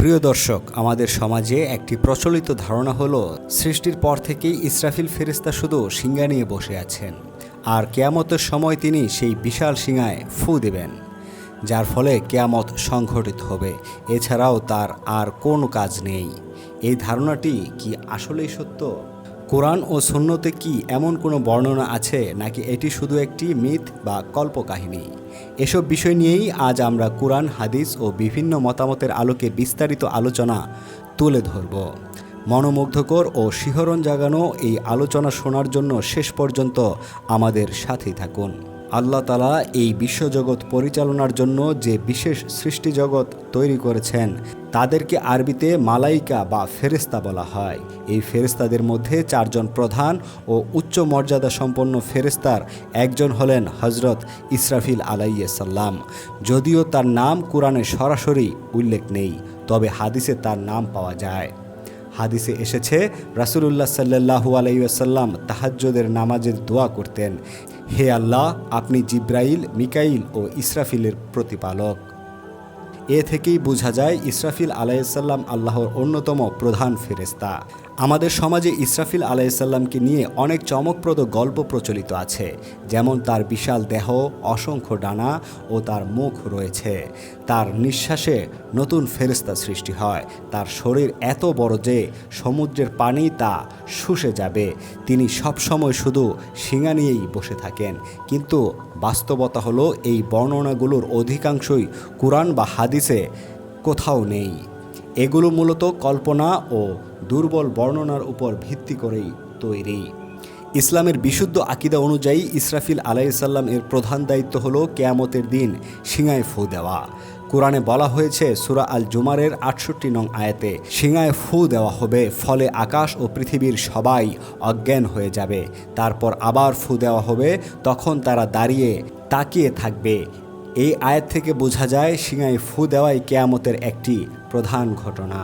প্রিয় দর্শক, আমাদের সমাজে একটি প্রচলিত ধারণা হলো সৃষ্টির পর থেকেই ইসরাফিল ফেরেশতা শুধু শিঙ্গা নিয়ে বসে আছেন, আর কেয়ামতের সময় তিনি সেই বিশাল শিঙায় ফু দেবেন, যার ফলে কেয়ামত সংঘটিত হবে। এছাড়াও তার আর কোনো কাজ নেই। এই ধারণাটি কি আসলেই সত্য? কোরআন ও সুন্নতে কি এমন কোনো বর্ণনা আছে, নাকি এটি শুধু একটি মিথ বা কল্পকাহিনী? এসব বিষয় নিয়েই আজ আমরা কোরআন, হাদিস ও বিভিন্ন মতামতের আলোকে বিস্তারিত আলোচনা তুলে ধরব। মনোমুগ্ধকর ও শিহরণ জাগানো এই আলোচনা শোনার জন্য শেষ পর্যন্ত আমাদের সাথেই থাকুন। আল্লাহ তাআলা এই বিশ্বজগৎ পরিচালনার জন্য যে বিশেষ সৃষ্টিজগৎ তৈরি করেছেন তাদেরকে আরবিতে মালাইকা বা ফেরেশতা বলা হয়। এই ফেরেশতাদের মধ্যে চারজন প্রধান ও উচ্চ মর্যাদা সম্পন্ন ফেরেশতার একজন হলেন হযরত ইসরাফিল আলাইহিস সালাম। যদিও তার নাম কোরআনে সরাসরি উল্লেখ নেই, তবে হাদিসে তার নাম পাওয়া যায়। হাদিসে এসেছে, রাসূলুল্লাহ সাল্লাল্লাহু আলাইহি ওয়াসাল্লাম তাহাজ্জুদের নামাজে দোয়া করতেন, হে আল্লাহ, আপনি জিব্রাইল, মিকাইল ও ইসরাফিলের প্রতিপালক। এ থেকেই বোঝা যায় ইসরাফিল আলাইহিসসালাম আল্লাহর অন্যতম প্রধান ফেরেশতা। আমাদের সমাজে ইসরাফিল আলাইহিসসালামকে নিয়ে অনেক চমকপ্রদ গল্প প্রচলিত আছে, যেমন তার বিশাল দেহ, অসংখ্য ডানা ও তার মুখ রয়েছে। তার নিঃশ্বাসে নতুন ফেরেশতা সৃষ্টি হয়। তার শরীর এত বড় যে সমুদ্রের পানি তা শুষে যাবে। তিনি সবসময় শুধু শিঙা নিয়েই বসে থাকেন। কিন্তু বাস্তবতা হলো, এই বর্ণনাগুলোর অধিকাংশই কুরআন বা হাদিসে কোথাও নেই। এগুলো মূলত কল্পনা ও দুর্বল বর্ণনার উপর ভিত্তি করেই তৈরি। ইসলামের বিশুদ্ধ আকীদা অনুযায়ী ইসরাফিল আলাইহিসসালাম এর প্রধান দায়িত্ব হলো কেয়ামতের দিন শিঙায় ফু দেওয়া। কোরআনে বলা হয়েছে সূরা আল জুমারের ৬৮ নং আয়াতে, শিঙায় ফু দেওয়া হবে, ফলে আকাশ ও পৃথিবীর সবাই অজ্ঞান হয়ে যাবে। তারপর আবার ফু দেওয়া হবে, তখন তারা দাঁড়িয়ে তাকিয়ে থাকবে। এই আয়াত থেকে বোঝা যায় শিঙায় ফু দেওয়াই কেয়ামতের একটি প্রধান ঘটনা।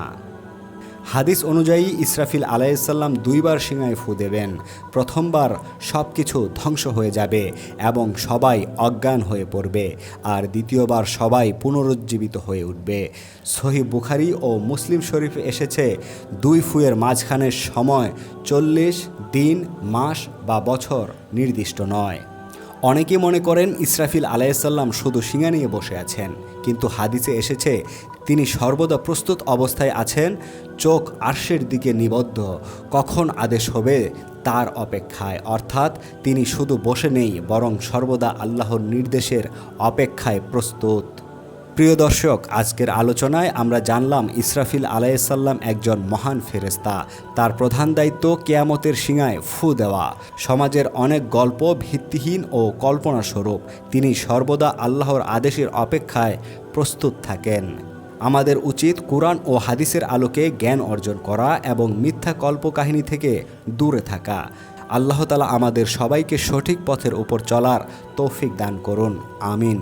হাদিস অনুযায়ী ইসরাফিল আলাইহিসসালাম দুইবার শিঙায় ফু দেবেন। প্রথমবার সব কিছু ধ্বংস হয়ে যাবে এবং সবাই অজ্ঞান হয়ে পড়বে, আর দ্বিতীয়বার সবাই পুনরুজ্জীবিত হয়ে উঠবে। সহিহ বুখারী ও মুসলিম শরীফে এসেছে, দুই ফুয়ের মাঝখানের সময় ৪০ দিন, মাস বা বছর নির্দিষ্ট নয়। অনেকে মনে করেন ইসরাফিল আলাইহিসসালাম শুধু শিঙা নিয়ে বসে আছেন, কিন্তু হাদিসে এসেছে তিনি সর্বদা প্রস্তুত অবস্থায় আছেন, চোখ আরশের দিকে নিবদ্ধ, কখন আদেশ হবে তার অপেক্ষায়। অর্থাৎ তিনি শুধু বসে নেই, বরং সর্বদা আল্লাহর নির্দেশের অপেক্ষায় প্রস্তুত। প্রিয় দর্শক, আজকের আলোচনায় আমরা জানলাম ইসরাফিল আলাইহিসসালাম একজন মহান ফেরেশতা। তার প্রধান দায়িত্ব কেয়ামতের শিঙায় ফু দেওয়া। সমাজের অনেক গল্প ভিত্তিহীন ও কল্পনাস্বরূপ। তিনি সর্বদা আল্লাহর আদেশের অপেক্ষায় প্রস্তুত থাকেন। আমাদের উচিত কুরআন ও হাদিসের আলোকে জ্ঞান অর্জন করা এবং মিথ্যা কল্পকাহিনী থেকে দূরে থাকা। আল্লাহ তাআলা আমাদের সবাইকে সঠিক পথের উপর চলার তৌফিক দান করুন। আমিন।